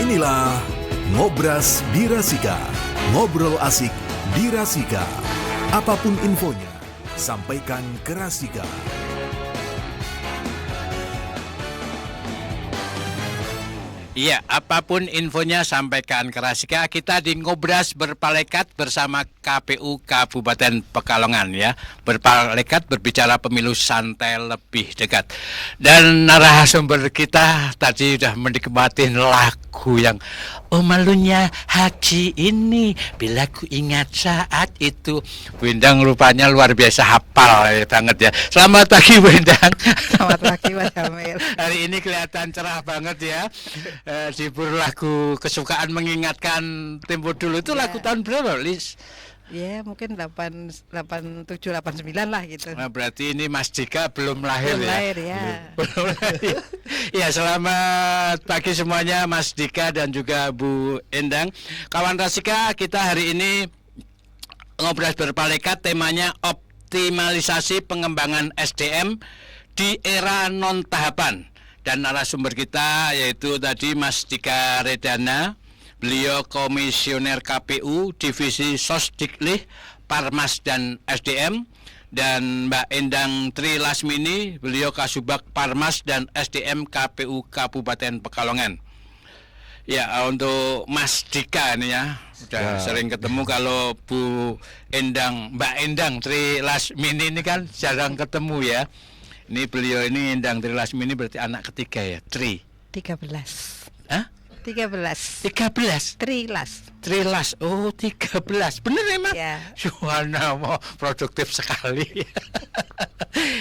Inilah Ngobras Dirasika. Ngobrol asik di Rasika. Apapun infonya, sampaikan ke Rasika. Iya, apapun infonya sampaikan ke Rasika. Kita di Ngobras berpalekat bersama KPU Kabupaten Pekalongan ya. Berpalekat berbicara pemilu santai lebih dekat. Dan narasumber kita tadi sudah menikmatin lagu yang malunya hati ini bila ku ingat saat itu. Bu Endang rupanya luar biasa hafal banget ya. Selamat pagi Bu Endang. Selamat pagi Mas Jamil. Hari ini kelihatan cerah banget ya. Dibur lagu kesukaan mengingatkan tempo dulu itu Ya. lagu tahun berapa, Lis? Ya mungkin 87, 89 lah gitu. Nah, berarti ini Mas Dika belum lahir Belum ya? lahir ya. Belum lahir. Ya, selamat pagi semuanya Mas Dika dan juga Bu Endang. Kawan Rasika, kita hari ini Ngobras berpalekat, temanya optimalisasi pengembangan SDM di era non tahapan. Dan narasumber kita yaitu tadi Mas Dika Redana, beliau komisioner KPU Divisi Sosdiklik, Parmas dan SDM, dan Mbak Endang Tri Lasmini, beliau Kasubag Parmas dan SDM KPU Kabupaten Pekalongan. Ya, untuk Mas Dika ini ya, udah sering ketemu. Kalau Bu Endang, Mbak Endang Tri Lasmini ini kan jarang ketemu ya. Ini beliau ini Endang Tri Lasmini berarti anak ketiga ya, Tri. 13. Hah? 13. 13. Trilas. Oh 13. Bener emang? Ya. Subhanallah, produktif sekali.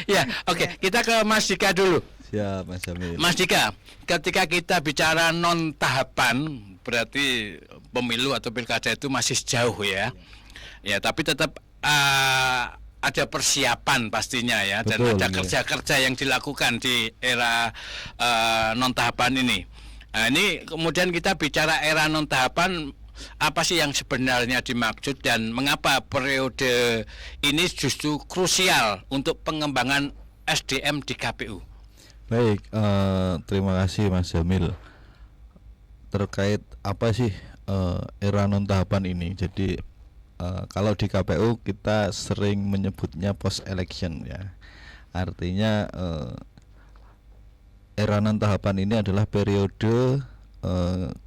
Ya, oke, kita ke Mas Dika dulu. Siap, Mas Jamil. Mas Dika, ketika kita bicara non tahapan, berarti pemilu atau pilkada itu masih jauh ya. Ya, tapi tetap ada persiapan pastinya ya, dan Betul, ada ya. kerja-kerja yang dilakukan di era non tahapan ini. Nah, ini kemudian kita bicara era non tahapan, apa sih yang sebenarnya dimaksud dan mengapa periode ini justru krusial untuk pengembangan SDM di KPU? Baik, terima kasih Mas Jamil. Terkait apa sih era non tahapan ini? Jadi kalau di KPU kita sering menyebutnya post election ya. Artinya era non tahapan ini adalah periode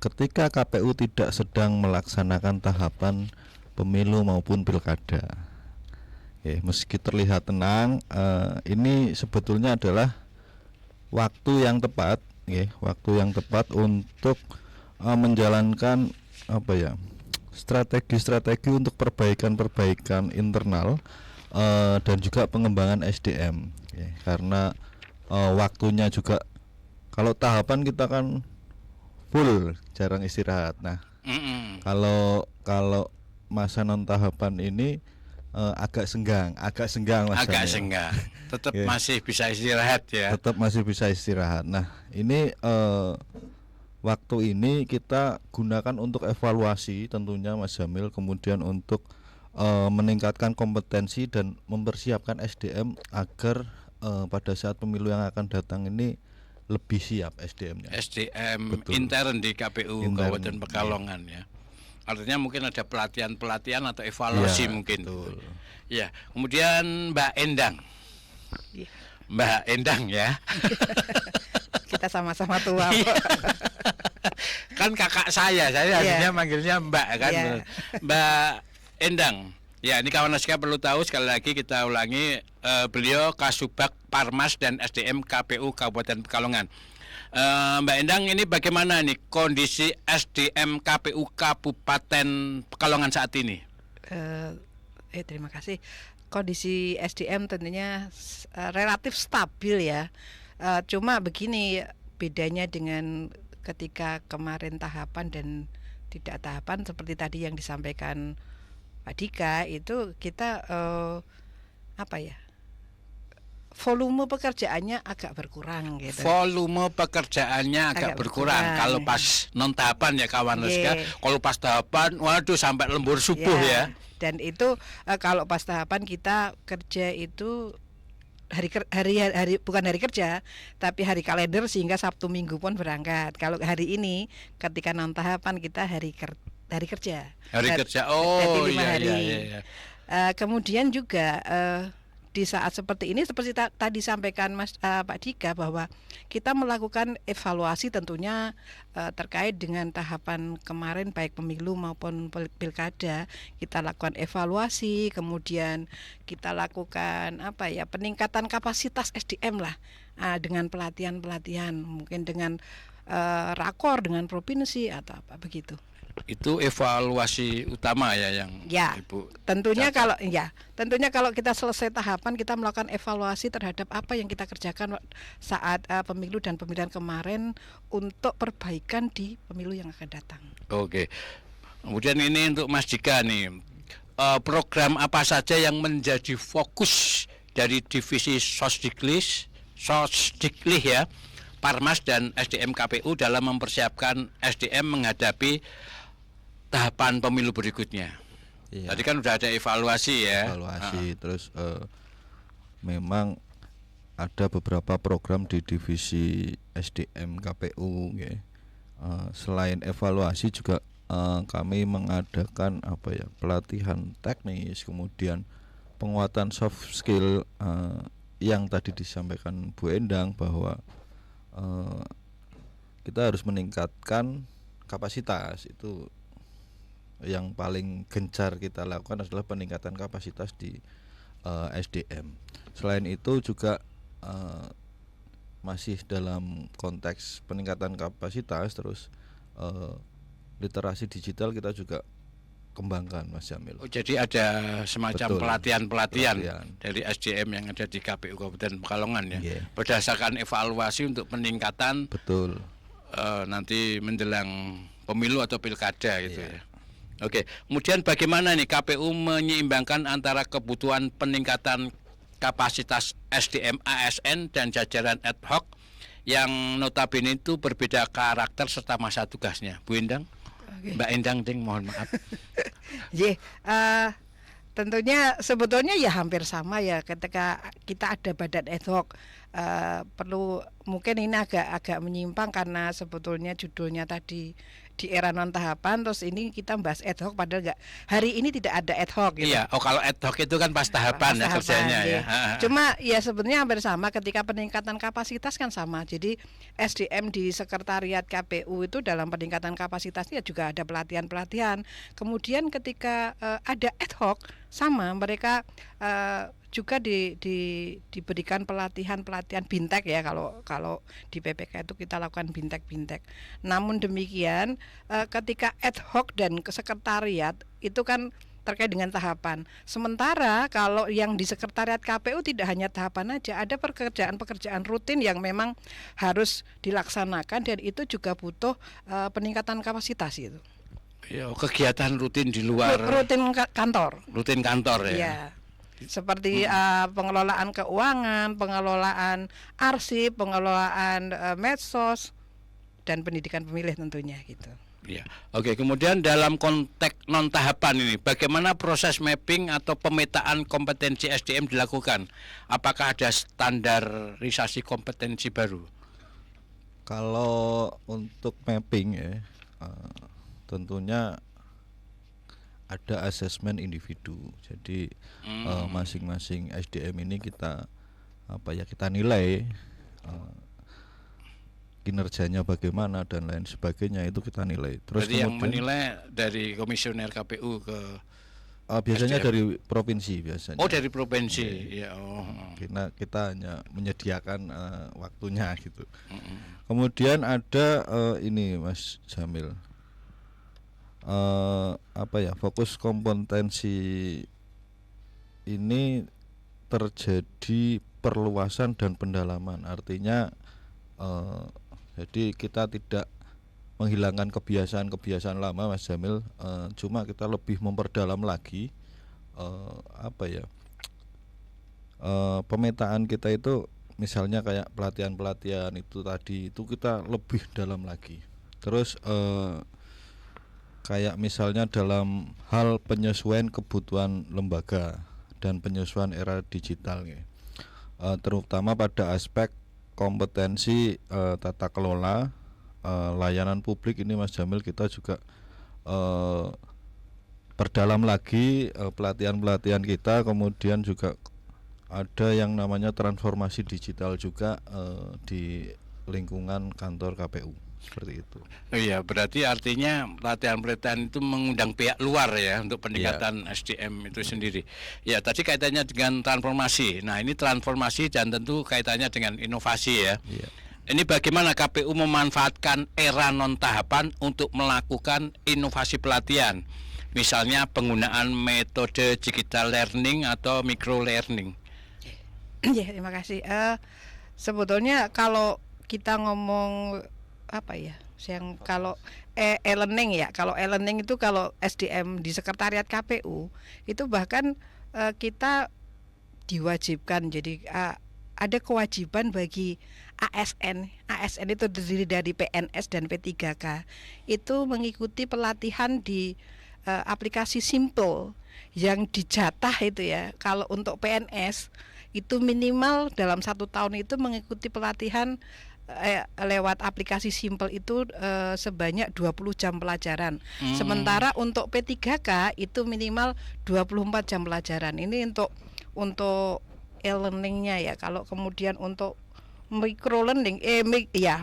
ketika KPU tidak sedang melaksanakan tahapan pemilu maupun pilkada. Meski terlihat tenang, ini sebetulnya adalah waktu yang tepat, waktu yang tepat untuk menjalankan strategi-strategi untuk perbaikan internal dan juga pengembangan SDM. Karena waktunya juga, kalau tahapan kita kan full, jarang istirahat. Nah, kalau masa non tahapan ini agak senggang Mas. Agak senggang. Tetap masih bisa istirahat ya. Tetap masih bisa istirahat. Nah, ini waktu ini kita gunakan untuk evaluasi tentunya Mas Jamil, kemudian untuk meningkatkan kompetensi dan mempersiapkan SDM agar pada saat pemilu yang akan datang ini lebih siap SDM-nya. SDM Betul. intern di KPU Kabupaten Pekalongan ya. Artinya mungkin ada pelatihan atau evaluasi mungkin. Betul. Ya, kemudian Mbak Endang. Iya. Mbak Endang ya. Kita sama-sama tua. Iya. Kan kakak saya harusnya manggilnya Mbak kan. Iya. Mbak Endang. Ya, ini kawan Rasika perlu tahu, sekali lagi kita ulangi, beliau Kasubag Parmas dan SDM KPU Kabupaten Pekalongan. Mbak Endang, ini bagaimana nih kondisi SDM KPU Kabupaten Pekalongan saat ini? Terima kasih. Kondisi SDM tentunya relatif stabil ya. Cuma begini bedanya dengan ketika kemarin tahapan dan tidak tahapan, seperti tadi yang disampaikan Pak Dika, itu kita volume pekerjaannya agak berkurang gitu. Volume pekerjaannya agak berkurang. Kalau pas non tahapan ya kawan Rasika. Kalau pas tahapan, waduh sampai lembur subuh ya. Dan itu kalau pas tahapan kita kerja itu hari bukan hari kerja tapi hari kalender, sehingga Sabtu Minggu pun berangkat. Kalau hari ini ketika non tahapan kita hari kerja. Hari kerja. Jadi 5 Iya, hari. iya. Kemudian juga di saat seperti ini, seperti tadi sampaikan Pak Dika, bahwa kita melakukan evaluasi tentunya terkait dengan tahapan kemarin baik pemilu maupun pilkada. Kita lakukan evaluasi, kemudian kita lakukan peningkatan kapasitas SDM lah, dengan pelatihan, mungkin dengan rakor dengan provinsi atau apa begitu. Itu evaluasi utama ya yang Ibu tentunya catat. tentunya kalau kita selesai tahapan, kita melakukan evaluasi terhadap apa yang kita kerjakan saat pemilu dan pemilihan kemarin untuk perbaikan di pemilu yang akan datang. Oke. Kemudian ini untuk Mas Dika nih, program apa saja yang menjadi fokus dari divisi Sosdiklis ya, Parmas dan SDM KPU dalam mempersiapkan SDM menghadapi tahapan pemilu berikutnya. Iya. Tadi kan udah ada evaluasi ya. Terus memang ada beberapa program di divisi SDM KPU ya. Selain evaluasi juga kami mengadakan pelatihan teknis, kemudian penguatan soft skill yang tadi disampaikan Bu Endang bahwa kita harus meningkatkan kapasitas. Itu yang paling gencar kita lakukan adalah peningkatan kapasitas di SDM. Selain itu juga masih dalam konteks peningkatan kapasitas, terus literasi digital kita juga kembangkan, Mas Jamil. Jadi ada semacam Betul. pelatihan dari SDM yang ada di KPU Kabupaten Pekalongan ya. Yeah. Berdasarkan evaluasi untuk peningkatan Betul. nanti menjelang pemilu atau pilkada gitu Yeah. ya. Oke, kemudian bagaimana nih KPU menyeimbangkan antara kebutuhan peningkatan kapasitas SDM ASN dan jajaran ad hoc yang notabene itu berbeda karakter serta masa tugasnya. Bu Endang? Oke. Mbak Endang, mohon maaf. Tentunya sebetulnya ya hampir sama ya, ketika kita ada badan ad hoc. Perlu, mungkin ini agak menyimpang karena sebetulnya judulnya tadi di era non tahapan, terus ini kita bahas ad hoc, padahal hari ini tidak ada ad hoc gitu. Iya, kalau ad hoc itu kan pas tahapan ya kerjanya ya. Cuma ya sebenarnya hampir sama, ketika peningkatan kapasitas kan sama. Jadi SDM di sekretariat KPU itu dalam peningkatan kapasitasnya juga ada pelatihan. Kemudian ketika ada ad hoc, sama mereka juga diberikan pelatihan bintek ya, kalau di PPK itu kita lakukan bintek. Namun demikian ketika ad hoc dan ke sekretariat itu kan terkait dengan tahapan. Sementara kalau yang di sekretariat KPU tidak hanya tahapan aja, ada pekerjaan rutin yang memang harus dilaksanakan, dan itu juga butuh peningkatan kapasitas itu. Ya, kegiatan rutin di luar rutin kantor. Rutin kantor ya. Iya. Seperti pengelolaan keuangan, pengelolaan arsip, pengelolaan medsos, dan pendidikan pemilih tentunya gitu. Ya. Oke, kemudian dalam konteks non tahapan ini, bagaimana proses mapping atau pemetaan kompetensi SDM dilakukan? Apakah ada standarisasi kompetensi baru? Kalau untuk mapping ya, tentunya ada asesmen individu. Jadi masing-masing SDM ini kita nilai kinerjanya bagaimana dan lain sebagainya, itu kita nilai. Terus berarti yang kemudian menilai dari komisioner KPU ke biasanya SDM? dari provinsi biasanya. Oh, dari provinsi. Ya, Kita hanya menyediakan waktunya gitu. Kemudian ada ini Mas Jamil, fokus kompetensi ini terjadi perluasan dan pendalaman. Artinya jadi kita tidak menghilangkan kebiasaan lama, Mas Jamil, cuma kita lebih memperdalam lagi pemetaan kita itu. Misalnya kayak pelatihan itu tadi, itu kita lebih dalam lagi. Terus kayak misalnya dalam hal penyesuaian kebutuhan lembaga dan penyesuaian era digital ya. terutama pada aspek kompetensi tata kelola layanan publik ini Mas Jamil, kita juga perdalam lagi pelatihan-pelatihan kita, kemudian juga ada yang namanya transformasi digital juga di lingkungan kantor KPU seperti itu. Iya, berarti artinya pelatihan-pelatihan itu mengundang pihak luar ya untuk peningkatan SDM itu sendiri. Ya, tadi kaitannya dengan transformasi. Nah, ini transformasi dan tentu kaitannya dengan inovasi ya. Iya. Ini bagaimana KPU memanfaatkan era non tahapan untuk melakukan inovasi pelatihan, misalnya penggunaan metode digital learning atau micro learning. Ya, terima kasih. Sebetulnya kalau kita ngomong apa ya, yang kalau e-learning ya, kalau e-learning itu kalau SDM di sekretariat KPU itu bahkan kita diwajibkan, jadi ada kewajiban bagi ASN itu terdiri dari PNS dan P3K itu mengikuti pelatihan di aplikasi Simple yang dijatah itu ya. Kalau untuk PNS itu minimal dalam 1 tahun itu mengikuti pelatihan lewat aplikasi Simple itu sebanyak 20 jam pelajaran. Sementara untuk P3K itu minimal 24 jam pelajaran. Ini untuk e-learningnya ya. Kalau kemudian untuk micro learning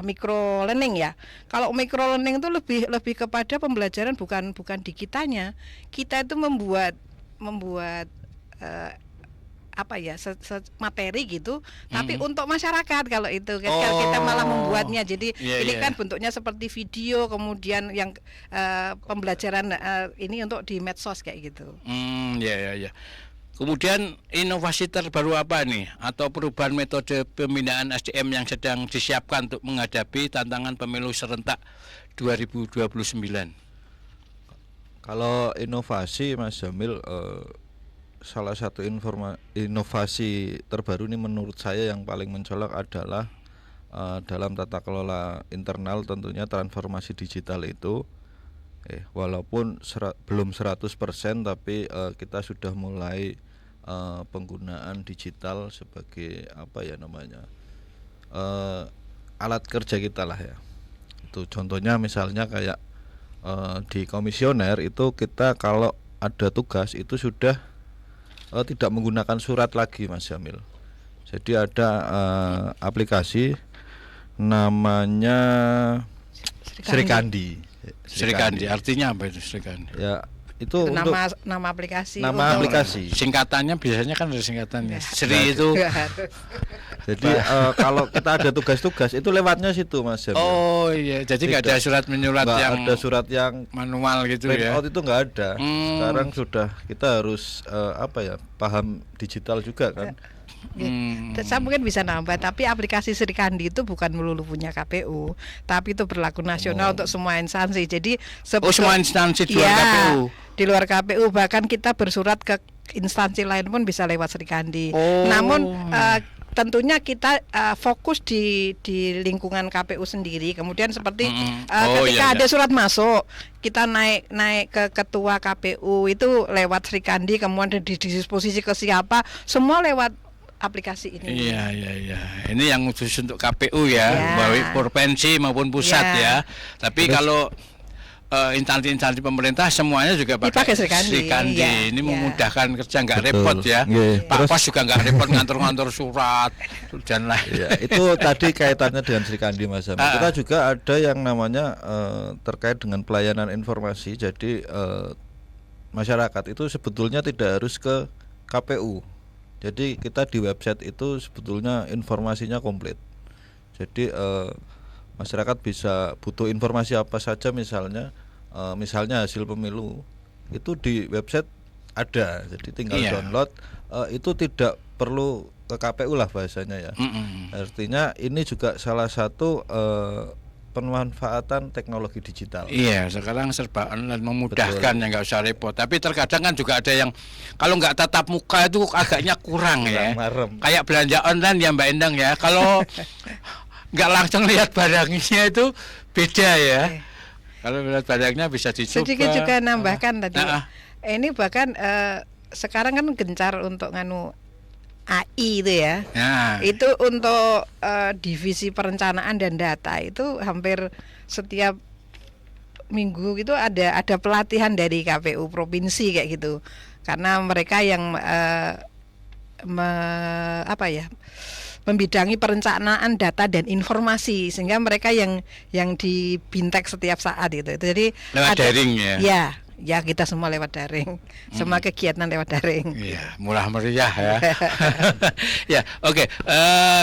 micro learning ya. Kalau micro learning itu lebih kepada pembelajaran bukan di kitanya. Kita itu membuat materi gitu, tapi untuk masyarakat. Kalau itu kalau kita malah membuatnya, jadi ini kan bentuknya seperti video, kemudian yang pembelajaran ini untuk di medsos kayak gitu. Ya. Kemudian inovasi terbaru apa nih atau perubahan metode pembinaan SDM yang sedang disiapkan untuk menghadapi tantangan pemilu serentak 2029? Kalau inovasi Mas Jamil, salah satu inovasi terbaru ini menurut saya yang paling mencolok adalah dalam tata kelola internal, tentunya transformasi digital itu walaupun belum 100% tapi kita sudah mulai penggunaan digital sebagai alat kerja kita lah ya. Itu contohnya misalnya kayak di komisioner itu kita kalau ada tugas itu sudah tidak menggunakan surat lagi Mas Jamil. Jadi ada aplikasi namanya Srikandi. Srikandi artinya apa itu Srikandi? Ya, itu nama aplikasi. Aplikasi. Singkatannya biasanya kan ada singkatannya. Sri itu. Jadi kalau kita ada tugas-tugas itu lewatnya situ Mas Jamil. Oh iya, jadi nggak ada surat menyurat yang ada surat yang manual gitu ya. Out itu nggak ada. Sekarang sudah kita harus paham digital juga kan. Saya mungkin bisa nambah, tapi aplikasi Srikandi itu bukan melulu punya KPU, tapi itu berlaku nasional untuk semua instansi. Jadi semua instansi di luar KPU. Di luar KPU, bahkan kita bersurat ke instansi lain pun bisa lewat Srikandi. Namun tentunya kita fokus di lingkungan KPU sendiri. Kemudian seperti ketika ada surat masuk, kita naik ke ketua KPU itu lewat Srikandi, kemudian didisposisi ke siapa, semua lewat aplikasi ini. Iya. Ini yang khusus untuk KPU ya, baik provinsi maupun pusat ya. Tapi kalau instansi-instansi pemerintah semuanya juga pakai Srikandi. Ini memudahkan kerja, nggak repot ya. Pak Pos juga nggak repot ngantor-ngantor surat dan lain. Itu tadi kaitannya dengan Srikandi Mas Jamil. Kita juga ada yang namanya terkait dengan pelayanan informasi. Jadi masyarakat itu sebetulnya tidak harus ke KPU. Jadi kita di website itu sebetulnya informasinya komplit. Jadi masyarakat bisa butuh informasi apa saja, misalnya hasil pemilu itu di website ada. Jadi tinggal download, itu tidak perlu ke KPU lah bahasanya ya. Artinya ini juga salah satu pemanfaatan teknologi digital. Iya, sekarang serba online memudahkan, ya nggak usah repot. Tapi terkadang kan juga ada yang kalau nggak tatap muka itu agaknya kurang ya. Kayak belanja online ya Mbak Endang ya. Kalau nggak langsung lihat barangnya itu beda ya. Kalau lihat barangnya bisa dicoba. Sedikit juga nambahkan tadi. Ini bahkan sekarang kan gencar untuk AI itu ya. Nah, Itu untuk divisi perencanaan dan data itu hampir setiap minggu itu ada pelatihan dari KPU provinsi kayak gitu. Karena mereka yang membidangi perencanaan data dan informasi, sehingga mereka yang di bintek setiap saat gitu. Jadi lewat daring ya. Ya kita semua lewat daring, semua kegiatan lewat daring. Iya, murah meriah ya. Ya, oke.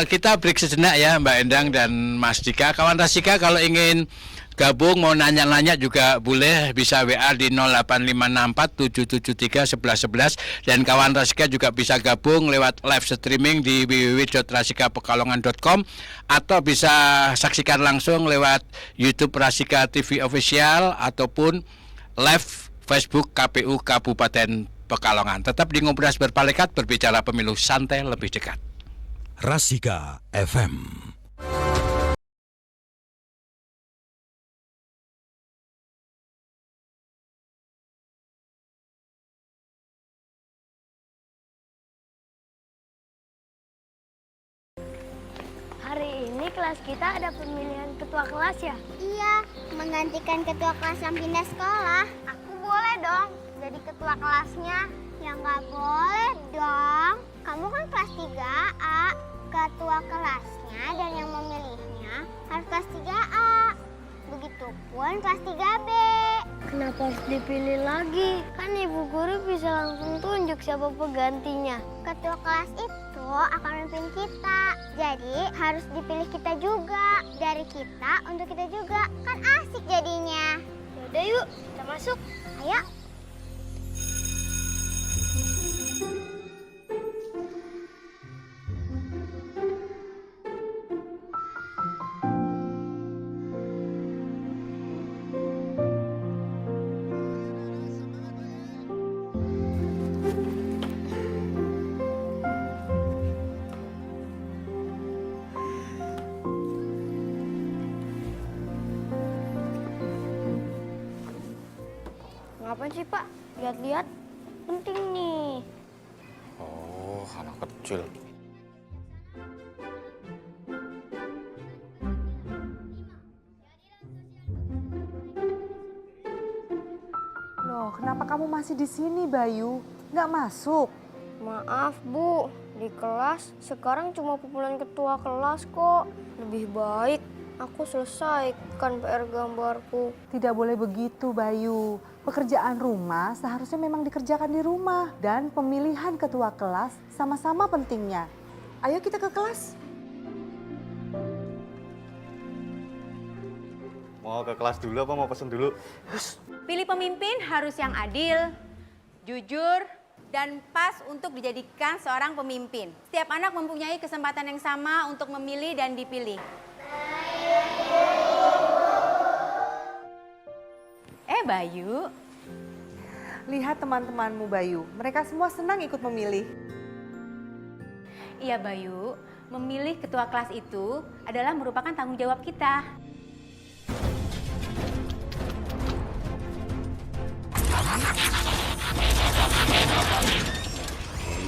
Kita break sejenak ya, Mbak Endang dan Mas Dika. Kawan Rasika kalau ingin gabung mau nanya-nanya juga boleh, bisa WA di 08564 773 1111, dan kawan Rasika juga bisa gabung lewat live streaming di www.rasikapekalongan.com atau bisa saksikan langsung lewat YouTube Rasika TV Official ataupun live Facebook KPU Kabupaten Pekalongan. Tetap di Ngobras Berpalekat, berbicara pemilu santai lebih dekat. Rasika FM. Hari ini kelas kita ada pemilihan ketua kelas ya? Iya, menggantikan ketua kelas yang pindah sekolah. Aku boleh dong jadi ketua kelasnya. Ya nggak boleh dong. Kamu kan kelas 3A. Ketua kelasnya dan yang memilihnya harus kelas 3A. Begitupun kelas 3B. Kenapa harus dipilih lagi? Kan ibu guru bisa langsung tunjuk siapa penggantinya. Ketua kelas itu akan memimpin kita. Jadi harus dipilih kita juga. Dari kita untuk kita juga. Kan asik jadinya. Yaudah yuk, kita masuk. Ayo. Ngapain sih Pak? Lihat-lihat. Penting nih. Oh, anak kecil. Loh, kenapa kamu masih di sini, Bayu? Nggak masuk? Maaf Bu, di kelas sekarang cuma pemilihan ketua kelas kok. Lebih baik aku selesaikan PR gambarku. Tidak boleh begitu, Bayu. Pekerjaan rumah seharusnya memang dikerjakan di rumah. Dan pemilihan ketua kelas sama-sama pentingnya. Ayo kita ke kelas. Mau ke kelas dulu apa mau pesen dulu? Pilih pemimpin harus yang adil, jujur, dan pas untuk dijadikan seorang pemimpin. Setiap anak mempunyai kesempatan yang sama untuk memilih dan dipilih. Bayu. Lihat teman-temanmu, Bayu. Mereka semua senang ikut memilih. Iya Bayu, memilih ketua kelas itu adalah merupakan tanggung jawab kita.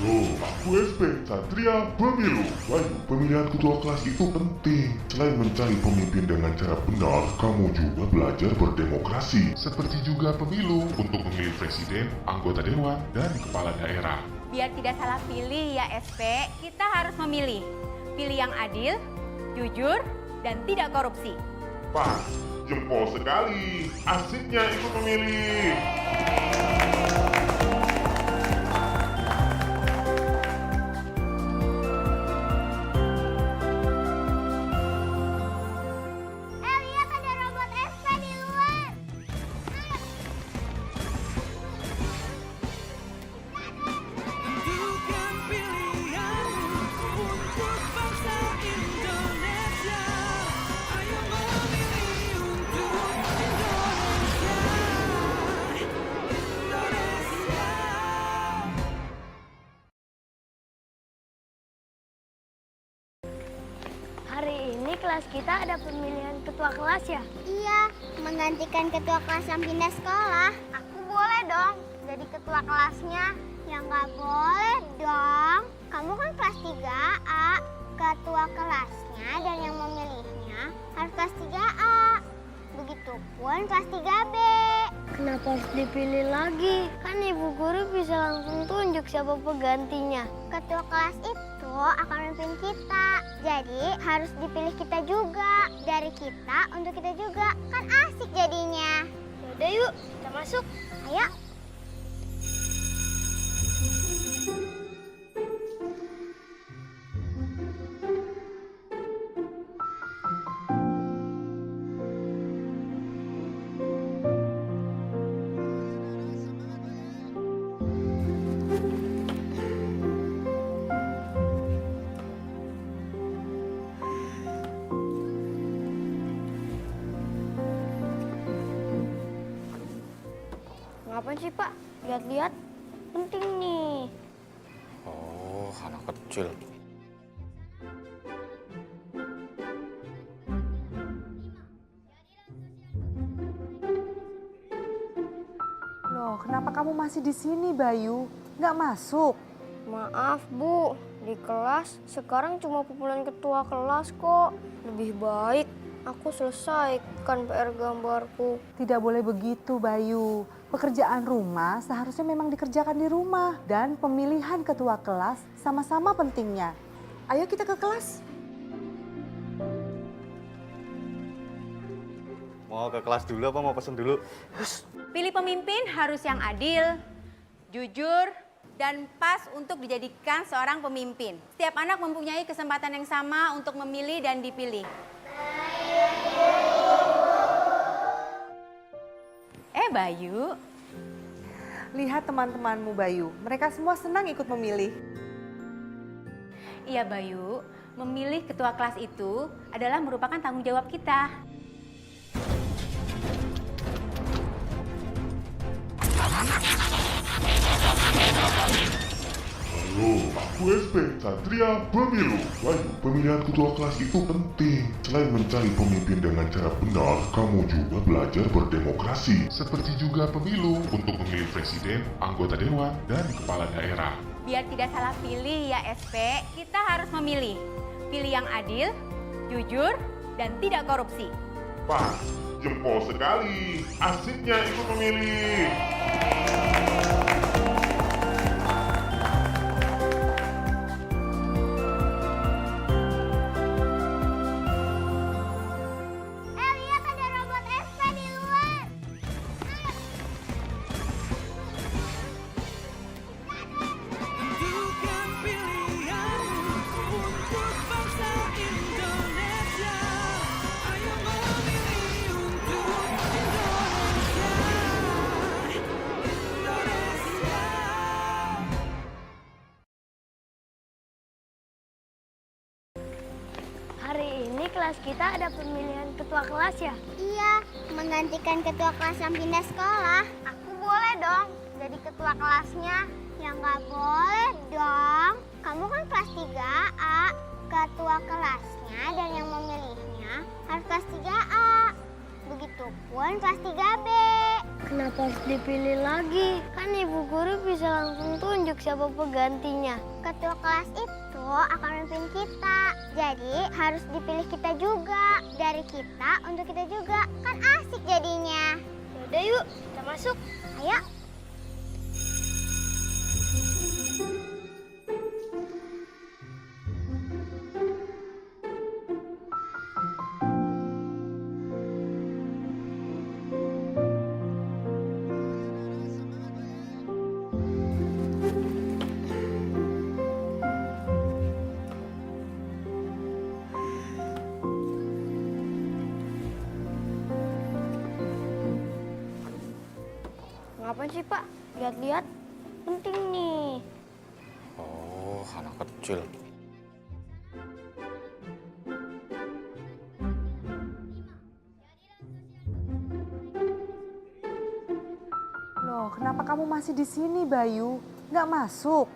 Halo, aku SP, Satria Pemilu. Baik, pemilihan ketua kelas itu penting. Selain mencari pemimpin dengan cara benar, kamu juga belajar berdemokrasi. Seperti juga pemilu untuk memilih presiden, anggota dewan, dan kepala daerah. Biar tidak salah pilih ya SP, kita harus memilih. Pilih yang adil, jujur, dan tidak korupsi. Pas, jempol sekali. Asiknya ikut memilih. Lihat ada robot SP di luar. Tentukan pilihanmu untuk bangsa Indonesia. Ayo memilih untuk Indonesia. Indonesia. Hari ini kelas kita ada pemilihan ketua kelas ya? Iya, menggantikan ketua kelas yang pindah sekolah. Aku boleh dong jadi ketua kelasnya. Ya nggak boleh dong. Kamu kan kelas 3A. Ketua kelasnya dan yang memilihnya harus kelas 3A. Begitupun kelas 3B. Kenapa harus dipilih lagi? Kan ibu guru bisa langsung tunjuk siapa penggantinya. Ketua kelas itu akan memimpin kita. Jadi harus dipilih kita juga. Dari kita untuk kita juga. Kan asik jadinya. Yaudah yuk, kita masuk. Ayo. Ngapain sih Pak? Lihat-lihat. Penting nih. Oh, anak kecil. Loh, kenapa kamu masih di sini, Bayu? Nggak masuk? Maaf Bu, di kelas sekarang cuma pemilihan ketua kelas kok. Lebih baik aku selesaikan PR gambarku. Tidak boleh begitu, Bayu. Pekerjaan rumah seharusnya memang dikerjakan di rumah. Dan pemilihan ketua kelas sama-sama pentingnya. Ayo kita ke kelas. Mau ke kelas dulu apa mau pesen dulu? Pilih pemimpin harus yang adil, jujur, dan pas untuk dijadikan seorang pemimpin. Setiap anak mempunyai kesempatan yang sama untuk memilih dan dipilih. Bayu. Lihat teman-temanmu, Bayu. Mereka semua senang ikut memilih. Iya Bayu, memilih ketua kelas itu adalah merupakan tanggung jawab kita. Halo, aku SP Satria Pemilu. Bayu, pemilihan ketua kelas itu penting. Selain mencari pemimpin dengan cara benar, kamu juga belajar berdemokrasi. Seperti juga pemilu untuk memilih presiden, anggota dewan, dan kepala daerah. Biar tidak salah pilih ya SP, kita harus memilih. Pilih yang adil, jujur, dan tidak korupsi. Pas, jempol sekali. Asiknya ikut memilih. Lihat ada robot SP di luar. Tentukan pilihanmu untuk bangsa Indonesia. Ayo memilih untuk Indonesia. Indonesia. Hari ini kelas kita ada pemilihan ketua kelas ya? Iya, menggantikan ketua kelas yang pindah sekolah. Aku boleh dong jadi ketua kelasnya. Ya nggak boleh dong. Kamu kan kelas 3A. Ketua kelasnya dan yang memilihnya harus kelas 3A. Begitupun kelas 3B. Kenapa harus dipilih lagi? Kan ibu guru bisa langsung tunjuk siapa penggantinya. Ketua kelas itu akan memimpin kita. Jadi harus dipilih kita juga. Dari kita untuk kita juga. Kan asik jadinya. Yaudah yuk, kita masuk. Ayo. Ngapain sih Pak? Lihat-lihat. Penting nih. Oh, anak kecil. Loh, kenapa kamu masih di sini, Bayu? Nggak masuk?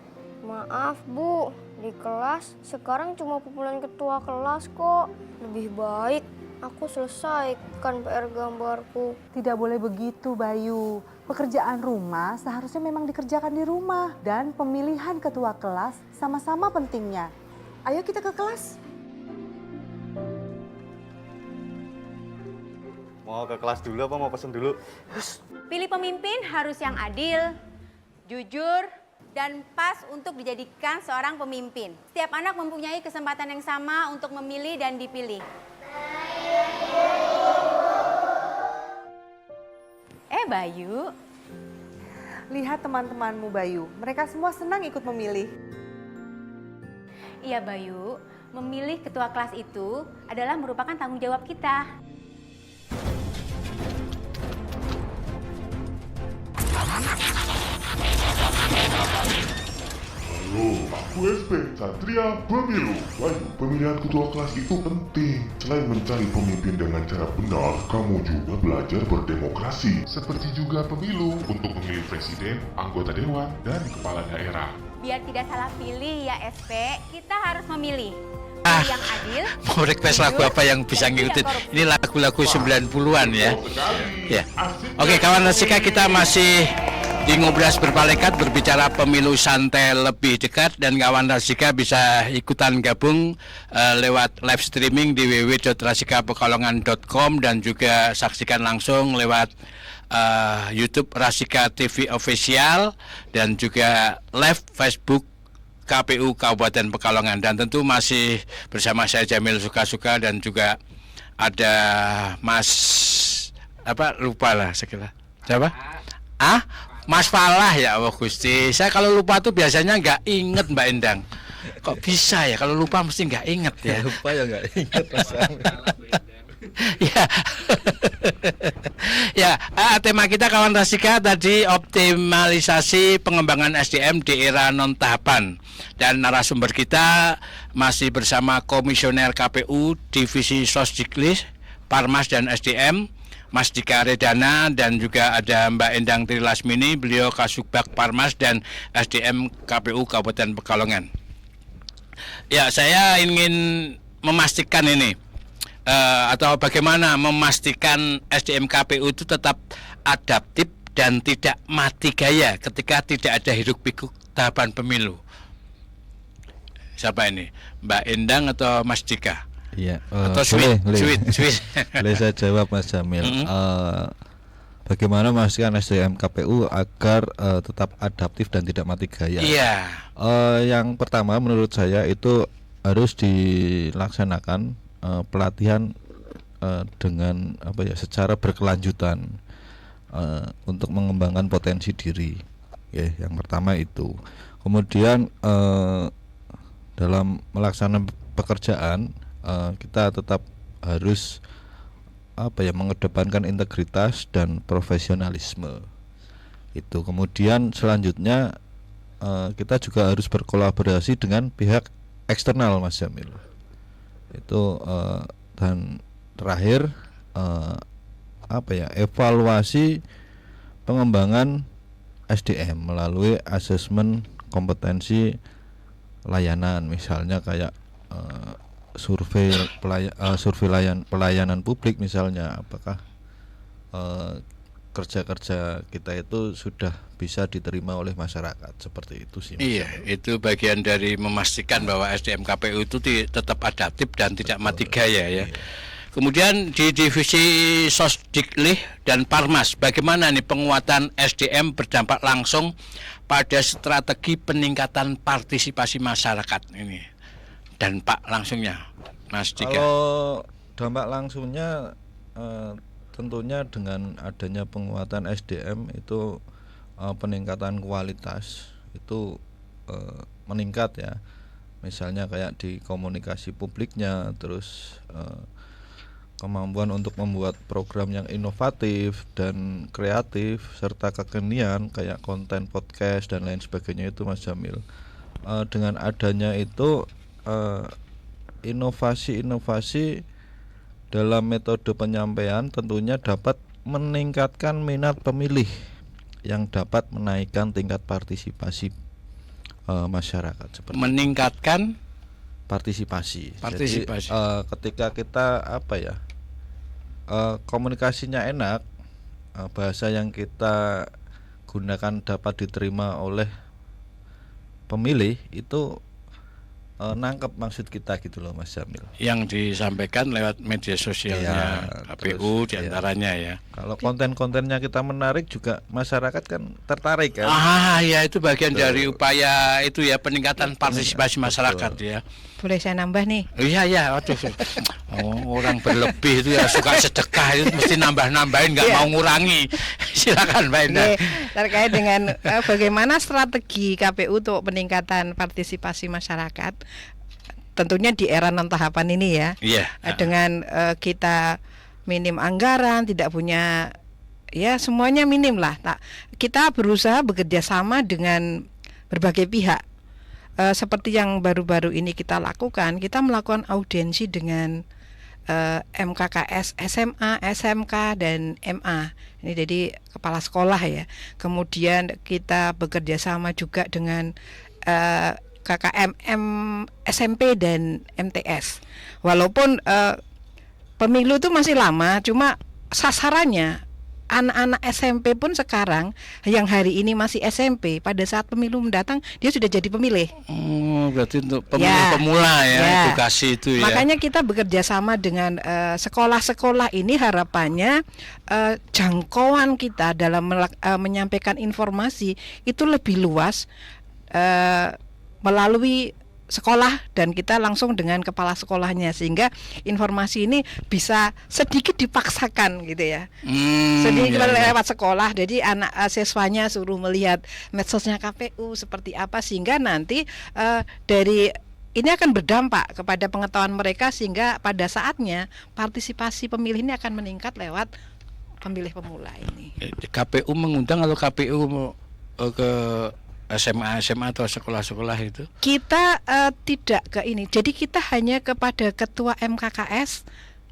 Maaf Bu, di kelas sekarang cuma pemilihan ketua kelas kok. Lebih baik aku selesaikan PR gambarku. Tidak boleh begitu, Bayu. Pekerjaan rumah seharusnya memang dikerjakan di rumah. Dan pemilihan ketua kelas sama-sama pentingnya. Ayo kita ke kelas. Mau ke kelas dulu apa mau pesen dulu? Pilih pemimpin harus yang adil, jujur, dan pas untuk dijadikan seorang pemimpin. Setiap anak mempunyai kesempatan yang sama untuk memilih dan dipilih. Bayu. Lihat teman-temanmu, Bayu. Mereka semua senang ikut memilih. Iya Bayu, memilih ketua kelas itu adalah merupakan tanggung jawab kita. Halo, aku SP Satria Pemilu. Bayu, pemilihan ketua kelas itu penting. Selain mencari pemimpin dengan cara benar, kamu juga belajar berdemokrasi. Seperti juga pemilu untuk memilih presiden, anggota dewan, dan kepala daerah. Biar tidak salah pilih ya SP, kita harus memilih yang adil. Mau request lagu apa yang bisa ngikutin? Ini lagu-lagu 90-an ya. Ya. Oke, kawan Rasika, kita masih di Ngobras Berpalekat berbicara pemilu santai lebih dekat, dan kawan Rasika bisa ikutan gabung lewat live streaming di www.rasikapekalongan.com dan juga saksikan langsung lewat YouTube Rasika TV Official dan juga live Facebook KPU Kabupaten Pekalongan. Dan tentu masih bersama saya Jamil Suka-Suka dan juga ada Mas lupa lah sekilas. Siapa? Mas Falah ya Allah Gusti. Saya kalau lupa tuh biasanya nggak inget Mbak Endang. Kok bisa ya kalau lupa mesti nggak inget ya? Lupa ya nggak inget Mas Ya. Ya, tema kita kawan Rasika tadi optimalisasi pengembangan SDM di era non tahapan. Dan narasumber kita masih bersama Komisioner KPU Divisi Sosdiklis, Parmas dan SDM, Mas Dika Redana, dan juga ada Mbak Endang Trilasmini, beliau Kasubag Parmas dan SDM KPU Kabupaten Pekalongan. Ya, saya ingin memastikan ini. Atau bagaimana memastikan SDM KPU itu tetap adaptif dan tidak mati gaya ketika tidak ada hiruk-pikuk tahapan pemilu. Siapa ini? Mbak Endang atau Mas Dika? Iya. Atau Sweet? Boleh saya jawab Mas Jamil. Bagaimana memastikan SDM KPU agar tetap adaptif dan tidak mati gaya? Iya. Yang pertama menurut saya itu harus dilaksanakan pelatihan dengan secara berkelanjutan untuk mengembangkan potensi diri. Yang pertama itu. Kemudian dalam melaksanakan pekerjaan kita tetap harus mengedepankan integritas dan profesionalisme. Itu. Kemudian selanjutnya kita juga harus berkolaborasi dengan pihak eksternal Mas Jamil. Itu dan terakhir evaluasi pengembangan SDM melalui asesmen kompetensi layanan, misalnya kayak survei pelayanan publik, misalnya apakah kerja-kerja kita itu sudah bisa diterima oleh masyarakat, seperti itu sih. Iya, itu bagian dari memastikan bahwa SDM KPU itu tetap adaptif dan tidak mati gaya ya. Kemudian di divisi Sosdiklis dan Parmas, bagaimana nih penguatan SDM berdampak langsung pada strategi peningkatan partisipasi masyarakat ini? Dampak langsungnya, Mas Dika. Kalau dampak langsungnya tentunya dengan adanya penguatan SDM itu peningkatan kualitas itu meningkat ya. Misalnya kayak di komunikasi publiknya, terus kemampuan untuk membuat program yang inovatif dan kreatif serta kekinian kayak konten podcast dan lain sebagainya itu Mas Jamil. Dengan adanya itu inovasi-inovasi dalam metode penyampaian tentunya dapat meningkatkan minat pemilih yang dapat menaikkan tingkat partisipasi masyarakat. Meningkatkan partisipasi. Jadi, ketika kita komunikasinya enak, bahasa yang kita gunakan dapat diterima oleh pemilih itu nangkep maksud kita gitu loh Mas Jamil. Yang disampaikan lewat media sosialnya KPU diantaranya ya. Kalau konten-kontennya kita menarik juga masyarakat kan tertarik kan. Ya itu bagian dari upaya itu ya, peningkatan partisipasi masyarakat ya. Boleh saya nambah nih? Iya, waduh. Orang berlebih itu ya suka sedekah itu mesti nambah-nambahin, nggak mau ngurangi. Silakan Mbak Indah. Terkait dengan bagaimana strategi KPU untuk peningkatan partisipasi masyarakat, tentunya di era non tahapan ini ya. Iya. Dengan kita minim anggaran, tidak punya, ya semuanya minim lah. Kita berusaha bekerja sama dengan berbagai pihak. Seperti yang baru-baru ini kita lakukan, kita melakukan audiensi dengan MKKS, SMA, SMK, dan MA. Ini jadi kepala sekolah ya. Kemudian kita bekerja sama juga dengan KKM, SMP, dan MTS. Walaupun pemilu itu masih lama, cuma sasarannya anak-anak SMP pun sekarang yang hari ini masih SMP, pada saat pemilu mendatang dia sudah jadi pemilih. Berarti untuk pemula ya, edukasi itu ya. Makanya kita bekerja sama dengan sekolah-sekolah ini, harapannya jangkauan kita dalam menyampaikan informasi itu lebih luas melalui sekolah, dan kita langsung dengan kepala sekolahnya, sehingga informasi ini bisa sedikit dipaksakan gitu ya. Sedikit lewat sekolah, jadi anak siswanya suruh melihat medsosnya KPU seperti apa, sehingga nanti dari ini akan berdampak kepada pengetahuan mereka, sehingga pada saatnya partisipasi pemilih ini akan meningkat lewat pemilih pemula ini. KPU mengundang atau KPU ke SMA atau sekolah-sekolah itu? Kita tidak ke ini. Jadi kita hanya kepada ketua MKKS,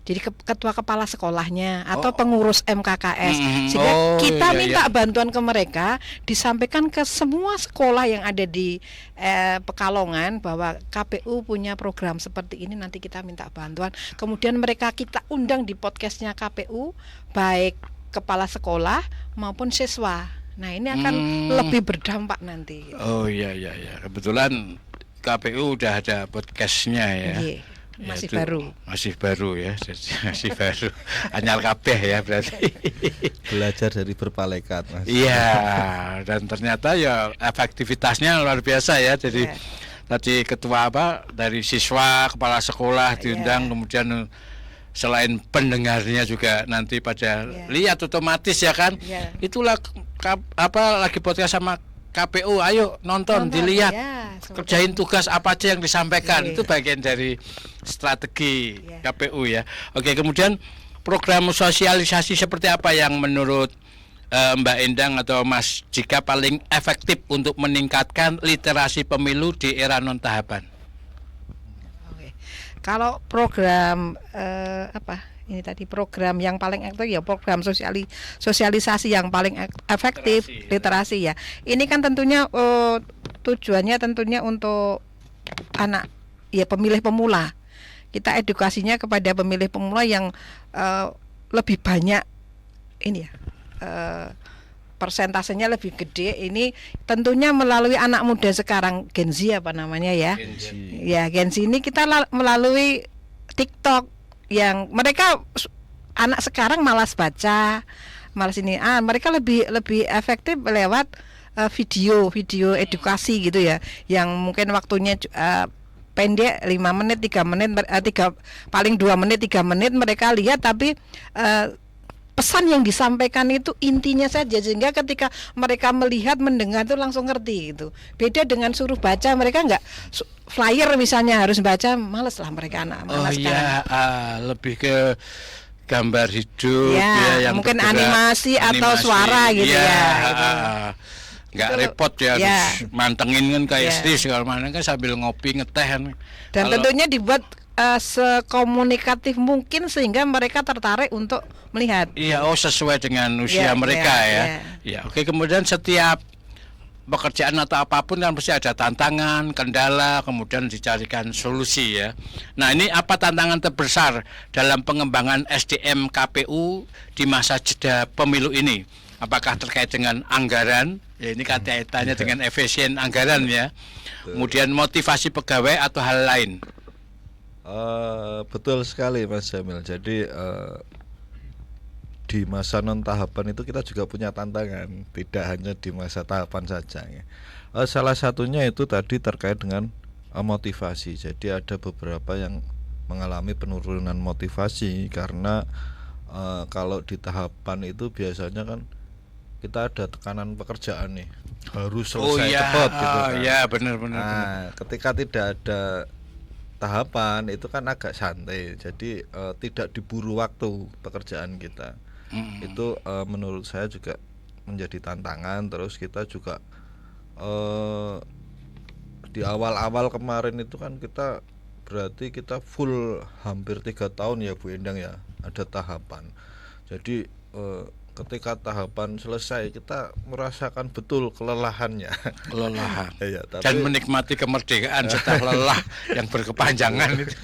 jadi ketua kepala sekolahnya atau pengurus MKKS. Sehingga kita minta bantuan ke mereka, disampaikan ke semua sekolah yang ada di Pekalongan bahwa KPU punya program seperti ini, nanti kita minta bantuan. Kemudian mereka kita undang di podcastnya KPU, baik kepala sekolah maupun siswa. Nah ini akan lebih berdampak nanti. Oh iya. Kebetulan KPU udah ada podcastnya ya. Masih baru ya. Masih baru. Anyar kabeh ya berarti. Belajar dari berpalekat Mas. Iya. Dan ternyata ya efektivitasnya luar biasa ya. Jadi tadi ketua dari siswa, kepala sekolah diundang, kemudian selain pendengarnya juga nanti pada lihat otomatis ya kan. Itulah lagi podcast sama KPU, ayo nonton dilihat, kerjain tugas apa aja yang disampaikan. Itu bagian dari strategi KPU ya. Oke, kemudian program sosialisasi seperti apa yang menurut Mbak Endang atau Mas Jika paling efektif untuk meningkatkan literasi pemilu di era non tahapan? Kalau program ini tadi program yang paling efektif ya program sosialisasi yang paling efektif, literasi ya. Ini kan tentunya tujuannya tentunya untuk anak ya, pemilih pemula. Kita edukasinya kepada pemilih pemula yang lebih banyak ini ya, persentasenya lebih gede. Ini tentunya melalui anak muda sekarang, Gen Z apa namanya ya. Gen Z ini kita melalui TikTok, yang mereka anak sekarang malas baca, malas ini. Mereka lebih efektif lewat video edukasi gitu ya, yang mungkin waktunya pendek, 5 menit, 3 menit, paling 2 menit, 3 menit mereka lihat, tapi pesan yang disampaikan itu intinya saja, sehingga ketika mereka melihat, mendengar itu langsung ngerti gitu. Beda dengan suruh baca, mereka enggak flyer misalnya harus baca, males lah mereka anak. Lebih ke gambar hidup yang mungkin bergerak, animasi atau suara gitu nggak repot ya, harus mantengin kan kayak istri segala macam kan, sambil ngopi ngeteh kan. Dan tentunya dibuat sekomunikatif mungkin sehingga mereka tertarik untuk melihat. Sesuai dengan usia mereka ya. Oke, kemudian setiap pekerjaan atau apapun kan pasti ada tantangan, kendala, kemudian dicarikan solusi ya. Nah, ini apa tantangan terbesar dalam pengembangan SDM KPU di masa jeda pemilu ini? Apakah terkait dengan anggaran? Ya, ini kaitannya dengan efisien anggaran ya. Kemudian motivasi pegawai atau hal lain? Betul sekali Mas Jamil. Jadi di masa non tahapan itu kita juga punya tantangan, tidak hanya di masa tahapan saja ya. Salah satunya itu tadi terkait dengan motivasi. Jadi ada beberapa yang mengalami penurunan motivasi karena kalau di tahapan itu biasanya kan kita ada tekanan pekerjaan nih, harus selesai cepat gitu kan. Ya benar-benar. Nah, ketika tidak ada tahapan itu kan agak santai, jadi tidak diburu waktu pekerjaan kita. Itu menurut saya juga menjadi tantangan. Terus kita juga di awal-awal kemarin itu kan kita berarti kita full hampir 3 tahun ya Bu Endang ya, ada tahapan. Jadi ketika tahapan selesai kita merasakan betul kelelahannya. Kelelahan. Ya, tapi, dan menikmati kemerdekaan setelah lelah yang berkepanjangan itu.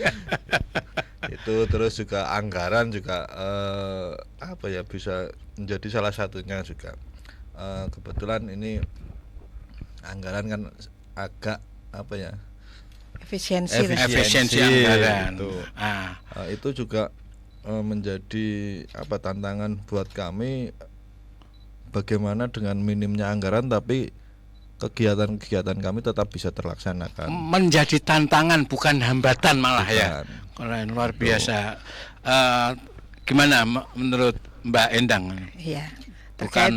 Itu terus juga anggaran juga apa ya, bisa menjadi salah satunya juga. Kebetulan ini anggaran kan agak apa ya, Efisiensi anggaran itu. Itu juga menjadi apa, tantangan buat kami, bagaimana dengan minimnya anggaran tapi kegiatan-kegiatan kami tetap bisa terlaksanakan. Menjadi tantangan bukan hambatan malah ya. Keren, luar biasa. Gimana menurut Mbak Endang? Iya. Bukan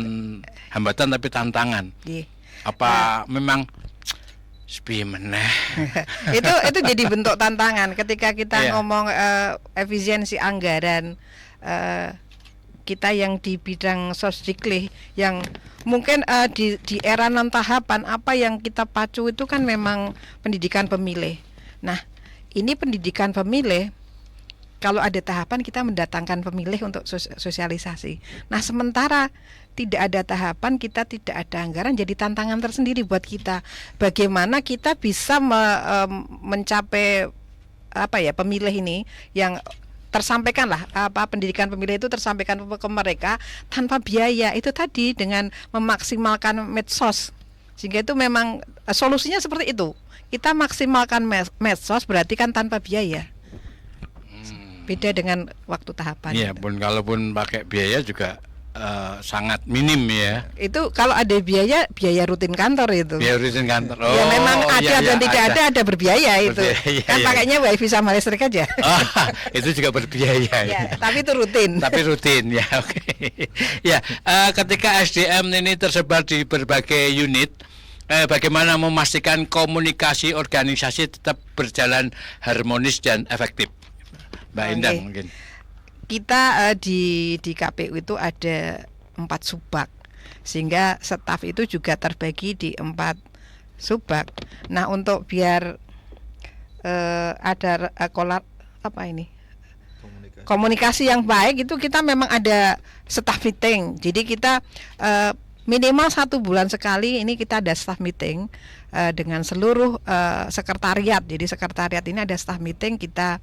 hambatan tapi tantangan. Iya. Apa memang sepi meneh? itu jadi bentuk tantangan ketika kita ngomong efisiensi anggaran. Kita yang di bidang sosdiklik yang mungkin di era non tahapan, apa yang kita pacu itu kan memang pendidikan pemilih. Nah, ini pendidikan pemilih, kalau ada tahapan kita mendatangkan pemilih untuk sosialisasi. Nah, sementara tidak ada tahapan, kita tidak ada anggaran, jadi tantangan tersendiri buat kita. Bagaimana kita bisa mencapai apa ya, pemilih ini yang tersampaikanlah pendidikan pemilih itu tersampaikan ke mereka tanpa biaya. Itu tadi dengan memaksimalkan medsos, sehingga itu memang solusinya seperti itu. Kita maksimalkan medsos berarti kan tanpa biaya. Beda dengan waktu tahapan. Iya, pun kalaupun pakai biaya juga sangat minim ya. Itu kalau ada biaya rutin kantor itu. Biaya rutin kantor. Oh, ya memang ada dan tidak ada berbiaya itu. Kan pakainya wifi sama listrik aja. Itu juga berbiaya. Ya, tapi itu rutin. Tapi rutin ya, oke. Ya, ketika SDM ini tersebar di berbagai unit, bagaimana memastikan komunikasi organisasi tetap berjalan harmonis dan efektif? Mbak Endang mungkin. Kita di KPU itu ada 4 subbak, sehingga staf itu juga terbagi di 4 subbak. Nah, untuk biar ada komunikasi yang baik itu kita memang ada staff meeting. Jadi kita minimal 1 bulan sekali ini kita ada staff meeting dengan seluruh sekretariat. Jadi sekretariat ini ada staff meeting, kita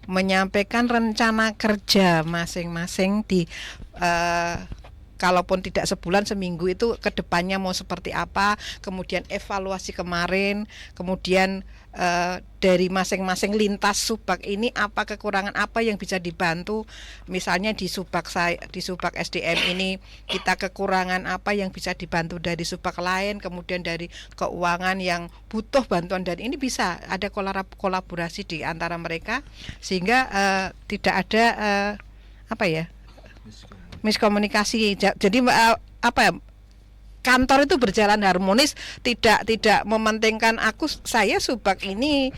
menyampaikan rencana kerja masing-masing di kalaupun tidak sebulan, seminggu itu ke depannya mau seperti apa, kemudian evaluasi kemarin, kemudian dari masing-masing lintas subbak ini apa kekurangan apa yang bisa dibantu. Misalnya di subbak SDM ini kita kekurangan apa yang bisa dibantu dari subbak lain, kemudian dari keuangan yang butuh bantuan dari ini bisa ada kolaborasi di antara mereka sehingga tidak ada miskomunikasi. Jadi kantor itu berjalan harmonis, tidak mementingkan saya subbak ini,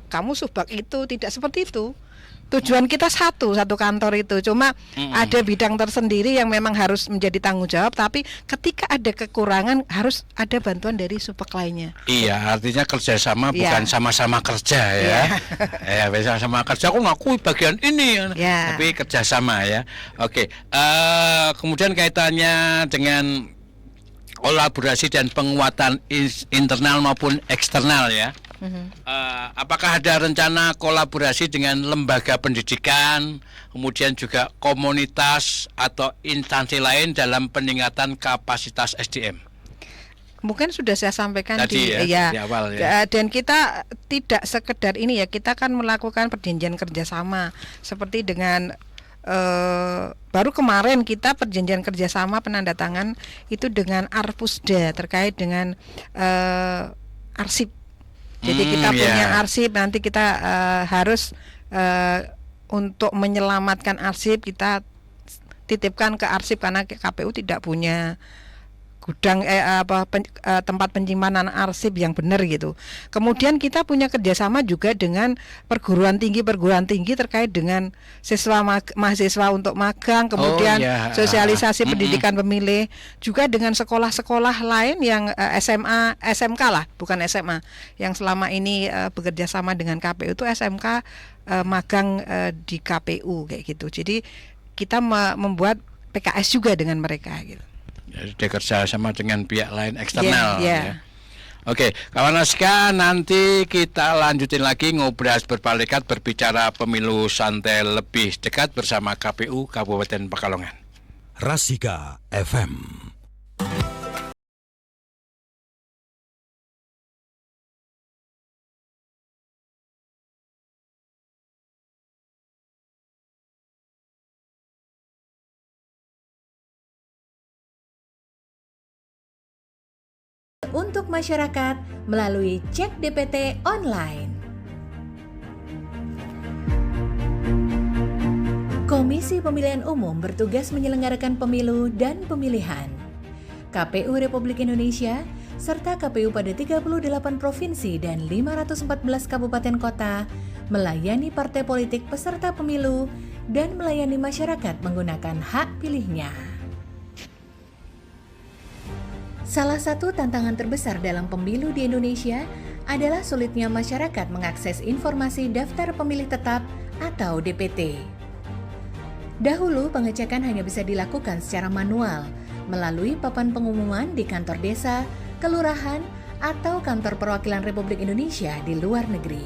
kamu subbak itu, tidak seperti itu. Tujuan kita satu kantor itu, cuma ada bidang tersendiri yang memang harus menjadi tanggung jawab, tapi ketika ada kekurangan harus ada bantuan dari subbak lainnya. Iya, artinya kerjasama bukan sama-sama kerja ya. Ya, sama-sama kerja aku ngakui bagian ini, tapi kerjasama ya. Oke, kemudian kaitannya dengan kolaborasi dan penguatan internal maupun eksternal ya. Apakah ada rencana kolaborasi dengan lembaga pendidikan, kemudian juga komunitas atau instansi lain dalam peningkatan kapasitas SDM? Mungkin sudah saya sampaikan Tadi di awal ya. Dan kita tidak sekedar ini ya, kita kan melakukan perjanjian kerjasama seperti dengan baru kemarin kita perjanjian kerjasama penandatangan itu dengan Arpusda terkait dengan arsip. Jadi kita punya arsip, nanti kita harus untuk menyelamatkan arsip kita titipkan ke arsip karena KPU tidak punya gudang tempat penyimpanan arsip yang benar gitu. Kemudian kita punya kerjasama juga dengan perguruan tinggi terkait dengan mahasiswa untuk magang, kemudian sosialisasi pendidikan pemilih, juga dengan sekolah-sekolah lain yang SMA, SMK lah, bukan SMA, yang selama ini bekerja sama dengan KPU itu SMK magang di KPU kayak gitu. Jadi kita membuat PKS juga dengan mereka gitu. Jadi kerja sama dengan pihak lain eksternal. Ya. Oke, kawan Rasika, nanti kita lanjutin lagi ngobrol berpalekat berbicara pemilu santai lebih dekat bersama KPU Kabupaten Pekalongan. Rasika FM. Untuk masyarakat melalui Cek DPT online. Komisi Pemilihan Umum bertugas menyelenggarakan pemilu dan pemilihan. KPU Republik Indonesia serta KPU pada 38 provinsi dan 514 kabupaten kota melayani partai politik peserta pemilu dan melayani masyarakat menggunakan hak pilihnya. Salah satu tantangan terbesar dalam pemilu di Indonesia adalah sulitnya masyarakat mengakses informasi daftar pemilih tetap atau DPT. Dahulu pengecekan hanya bisa dilakukan secara manual melalui papan pengumuman di kantor desa, kelurahan, atau kantor perwakilan Republik Indonesia di luar negeri.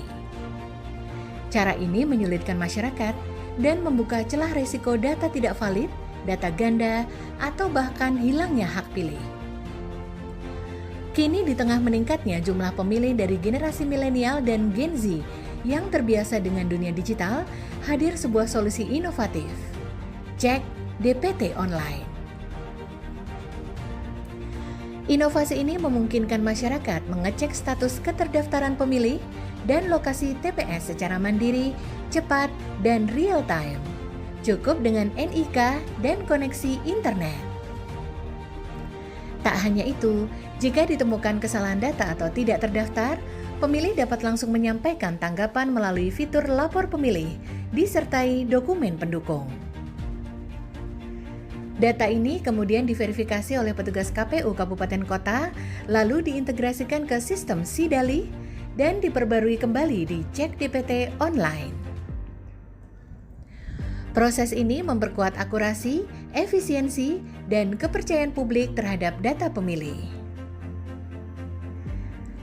Cara ini menyulitkan masyarakat dan membuka celah risiko data tidak valid, data ganda, atau bahkan hilangnya hak pilih. Kini di tengah meningkatnya jumlah pemilih dari generasi milenial dan Gen Z yang terbiasa dengan dunia digital, hadir sebuah solusi inovatif. Cek DPT online. Inovasi ini memungkinkan masyarakat mengecek status keterdaftaran pemilih dan lokasi TPS secara mandiri, cepat, dan real time. Cukup dengan NIK dan koneksi internet. Tak hanya itu, jika ditemukan kesalahan data atau tidak terdaftar, pemilih dapat langsung menyampaikan tanggapan melalui fitur lapor pemilih, disertai dokumen pendukung. Data ini kemudian diverifikasi oleh petugas KPU Kabupaten Kota, lalu diintegrasikan ke sistem Sidali, dan diperbarui kembali di Cek DPT online. Proses ini memperkuat akurasi, efisiensi, dan kepercayaan publik terhadap data pemilih.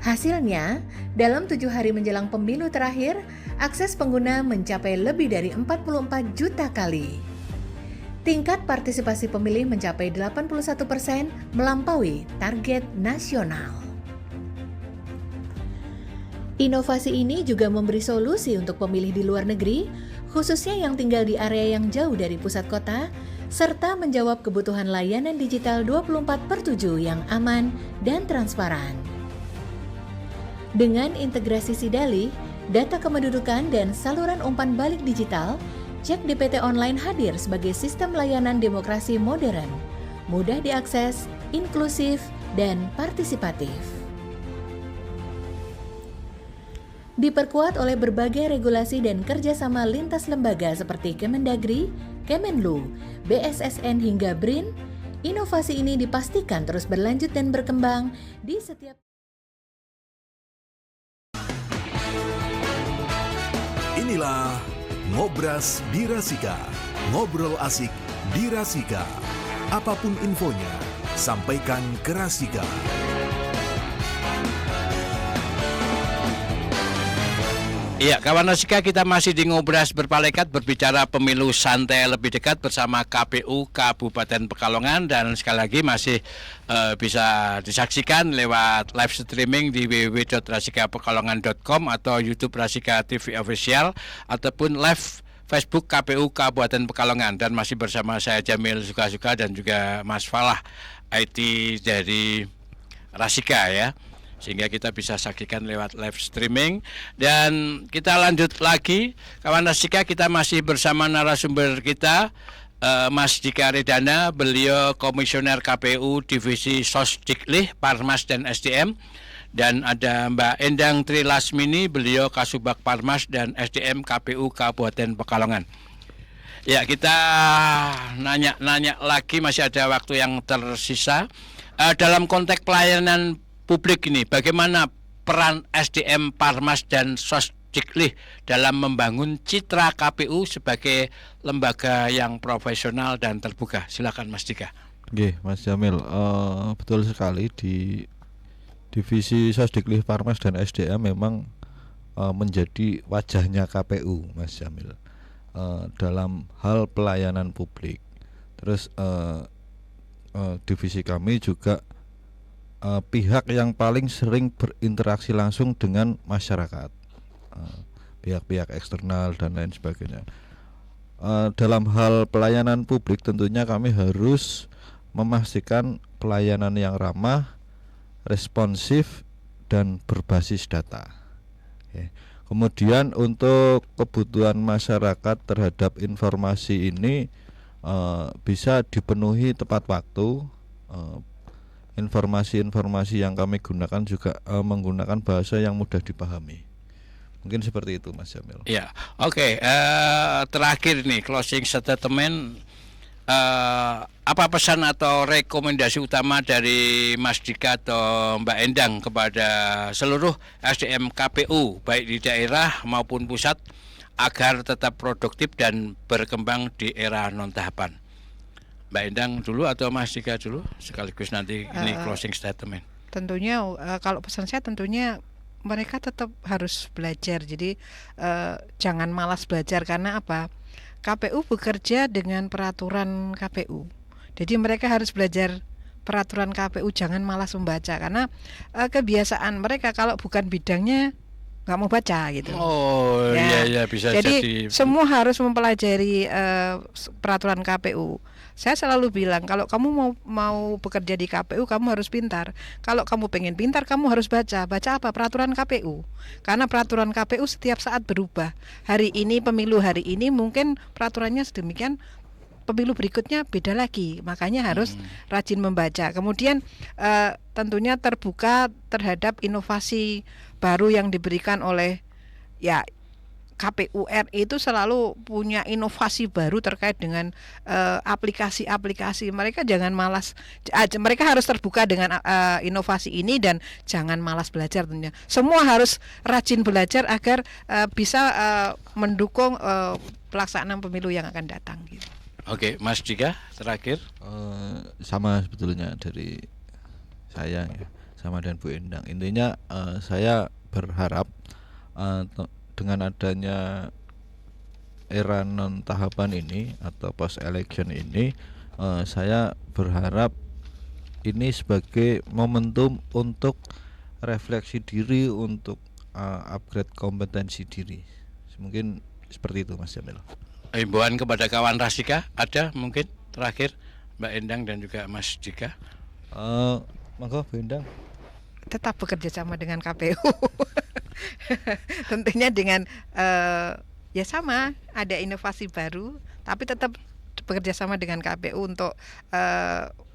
Hasilnya, dalam 7 hari menjelang pemilu terakhir, akses pengguna mencapai lebih dari 44 juta kali. Tingkat partisipasi pemilih mencapai 81%, melampaui target nasional. Inovasi ini juga memberi solusi untuk pemilih di luar negeri, khususnya yang tinggal di area yang jauh dari pusat kota, serta menjawab kebutuhan layanan digital 24/7 yang aman dan transparan. Dengan integrasi Sidali, data kependudukan dan saluran umpan balik digital, Cek DPT online hadir sebagai sistem layanan demokrasi modern, mudah diakses, inklusif, dan partisipatif. Diperkuat oleh berbagai regulasi dan kerjasama lintas lembaga seperti Kemendagri, Kemenlu, BSSN hingga BRIN, inovasi ini dipastikan terus berlanjut dan berkembang di setiap. Inilah Ngobras di Rasika. Ngobrol asik di Rasika. Apapun infonya, sampaikan ke Rasika. Iya, kawan Rasika, kita masih di Ngobras Berpalekat berbicara pemilu santai lebih dekat bersama KPU Kabupaten Pekalongan, dan sekali lagi masih bisa disaksikan lewat live streaming di www.rasikapekalongan.com atau YouTube Rasika TV Official ataupun live Facebook KPU Kabupaten Pekalongan, dan masih bersama saya Jamil Sukasuka dan juga Mas Falah IT dari Rasika ya. Sehingga kita bisa saksikan lewat live streaming. Dan kita lanjut lagi, kawan Rasika, kita masih bersama narasumber kita, Mas Dika Redana. Beliau Komisioner KPU Divisi Sosdiklih, Parmas dan SDM. Dan ada Mbak Endang Tri Lasmini, beliau Kasubag Parmas dan SDM KPU Kabupaten Pekalongan. Ya, kita nanya lagi, masih ada waktu yang tersisa. Dalam konteks pelayanan publik ini, bagaimana peran SDM, Parmas dan Sosdiklih dalam membangun citra KPU sebagai lembaga yang profesional dan terbuka? Silakan Mas Dika. Oke, Mas Jamil, betul sekali, di Divisi Sosdiklih, Parmas dan SDM memang menjadi wajahnya KPU, Mas Jamil, dalam hal pelayanan publik. Terus divisi kami juga pihak yang paling sering berinteraksi langsung dengan masyarakat, pihak-pihak eksternal dan lain sebagainya. Dalam hal pelayanan publik tentunya kami harus memastikan pelayanan yang ramah, responsif, dan berbasis data. Kemudian untuk kebutuhan masyarakat terhadap informasi ini bisa dipenuhi tepat waktu. Informasi-informasi yang kami gunakan juga menggunakan bahasa yang mudah dipahami. Mungkin seperti itu, Mas Jamil. Ya, oke. Terakhir nih, closing statement. Apa pesan atau rekomendasi utama dari Mas Dika atau Mbak Endang kepada seluruh SDM KPU baik di daerah maupun pusat agar tetap produktif dan berkembang di era non tahapan? Mbak Endang dulu atau Mas Dika dulu, sekaligus nanti ini closing statement. Tentunya kalau pesan saya tentunya mereka tetap harus belajar. Jadi jangan malas belajar, karena apa? KPU bekerja dengan peraturan KPU. Jadi mereka harus belajar peraturan KPU, jangan malas membaca, karena kebiasaan mereka kalau bukan bidangnya nggak mau baca gitu. Oh ya, iya bisa jadi semua harus mempelajari peraturan KPU. Saya selalu bilang kalau kamu mau bekerja di KPU kamu harus pintar. Kalau kamu pengen pintar kamu harus baca. Baca apa? Peraturan KPU. Karena peraturan KPU setiap saat berubah. Hari ini pemilu hari ini mungkin peraturannya sedemikian, pemilu berikutnya beda lagi. Makanya harus rajin membaca. Kemudian tentunya terbuka terhadap inovasi baru yang diberikan oleh KPU RI itu selalu punya inovasi baru terkait dengan aplikasi-aplikasi. Mereka jangan malas, mereka harus terbuka dengan inovasi ini dan jangan malas belajar tentunya. Semua harus rajin belajar agar bisa mendukung pelaksanaan pemilu yang akan datang gitu. Oke, Mas Dika terakhir. Sama sebetulnya dari saya ya, sama dan Bu Endang. Intinya saya berharap dengan adanya era non tahapan ini atau post election ini, saya berharap ini sebagai momentum untuk refleksi diri, untuk upgrade kompetensi diri. Mungkin seperti itu, Mas Jamil. Himbauan kepada kawan Rasika ada mungkin terakhir, Mbak Endang dan juga Mas Dika. Monggo Bu Endang. Tetap bekerja sama dengan KPU. Tentunya dengan ya sama, ada inovasi baru, tapi tetap bekerja sama dengan KPU untuk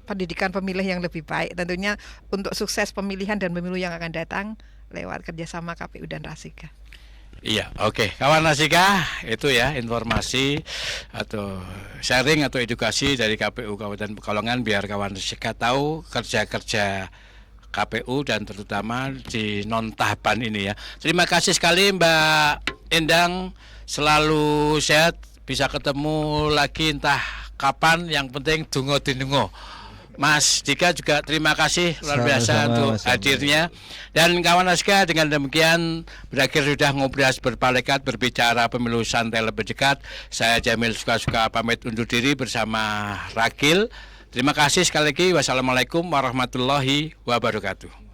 pendidikan pemilih yang lebih baik. Tentunya untuk sukses pemilihan dan pemilu yang akan datang lewat kerjasama KPU dan Rasika. Iya, oke. Kawan Rasika, itu ya informasi atau sharing atau edukasi dari KPU Kabupaten Pekalongan biar kawan Rasika tahu kerja-kerja KPU dan terutama di non tahapan ini ya. Terima kasih sekali Mbak Endang, selalu sehat, bisa ketemu lagi entah kapan, yang penting dungo dinungo. Mas Dika juga terima kasih luar biasa Sama-sama, untuk Mas Jamil. hadirnya. Dan kawan Raska, dengan demikian berakhir sudah Ngobras Berpalekat berbicara pemilu santai lebih dekat. Saya Jamil Suka-Suka pamit undur diri bersama Rakil. Terima kasih sekali lagi. Wassalamualaikum warahmatullahi wabarakatuh.